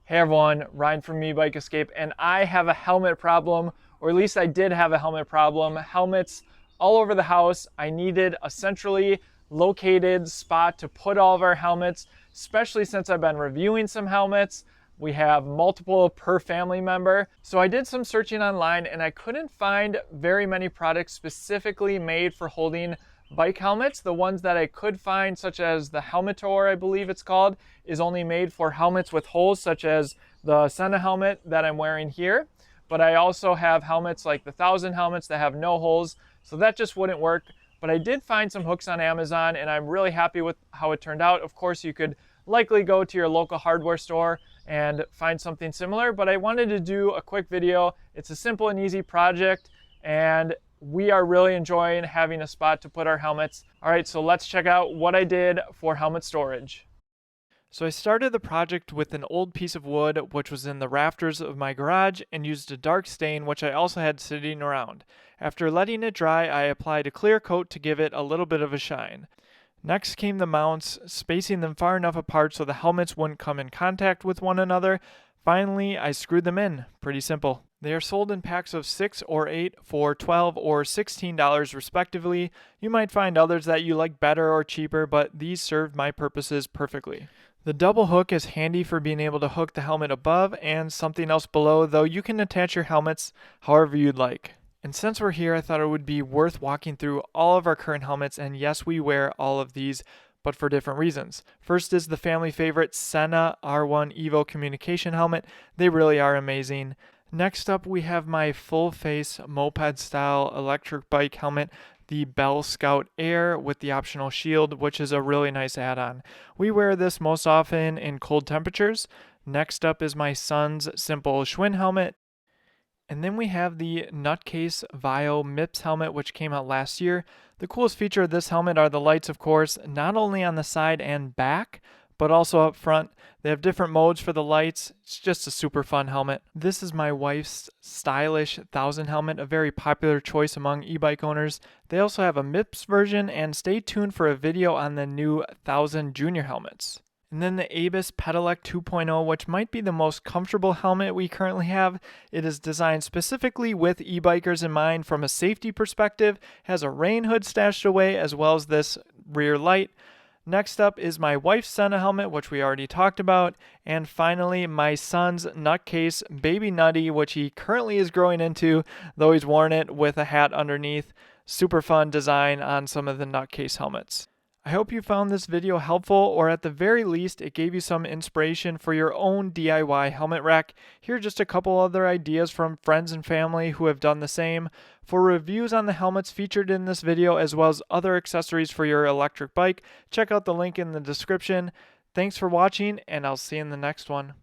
Hey everyone, Ryan from Ebike, and I have a helmet problem, or at least I did have a helmet problem. Helmets all over the house. I needed a centrally located spot to put all of our helmets, especially since I've been reviewing some helmets. We have multiple per family member. So I did some searching online and I couldn't find very many products specifically made for holding bike helmets. The ones that I could find, such as the Helmetor, I believe it's called, is only made for helmets with holes, such as the Senna helmet that I'm wearing here. But I also have helmets like the 1000 helmets that have no holes, so that just wouldn't work. But I did find some hooks on Amazon and I'm really happy with how it turned out. Of course, you could likely go to your local hardware store and find something similar, but I wanted to do a quick video. It's a simple and easy project, and we are really enjoying having a spot to put our helmets. All right, so let's check out what I did for helmet storage. So I started the project with an old piece of wood which was in the rafters of my garage and used a dark stain which I also had sitting around. After letting it dry, I applied a clear coat to give it a little bit of a shine. Next came the mounts, spacing them far enough apart so the helmets wouldn't come in contact with one another. Finally, I screwed them in. Pretty simple. They are sold in packs of 6 or 8 for $12 or $16 respectively. You might find others that you like better or cheaper, but these served my purposes perfectly. The double hook is handy for being able to hook the helmet above and something else below, though you can attach your helmets however you'd like. And since we're here, I thought it would be worth walking through all of our current helmets, and yes, we wear all of these, but for different reasons. First is the family favorite Senna R1 Evo communication helmet. They really are amazing. Next up, we have my full face moped style electric bike helmet, the Bell Scout Air with the optional shield, which is a really nice add-on. We wear this most often in cold temperatures. Next up is my son's simple Schwinn helmet. And then we have the Nutcase Vio MIPS helmet, which came out last year. The coolest feature of this helmet are the lights, of course, not only on the side and back, but also up front. They have different modes for the lights. It's just a super fun helmet. This is my wife's stylish 1000 helmet, a very popular choice among e-bike owners. They also have a MIPS version, and stay tuned for a video on the new 1000 junior helmets. And then the Ebikes Pedelec 2.0, which might be the most comfortable helmet we currently have. It is designed specifically with e-bikers in mind from a safety perspective, has a rain hood stashed away as well as this rear light. Next up is my wife's Senna helmet, which we already talked about. And finally, my son's Nutcase Baby Nutty, which he currently is growing into, though he's worn it with a hat underneath. Super fun design on some of the Nutcase helmets. I hope you found this video helpful, or at the very least, it gave you some inspiration for your own DIY helmet rack. Here are just a couple other ideas from friends and family who have done the same. For reviews on the helmets featured in this video, as well as other accessories for your electric bike, check out the link in the description. Thanks for watching, and I'll see you in the next one.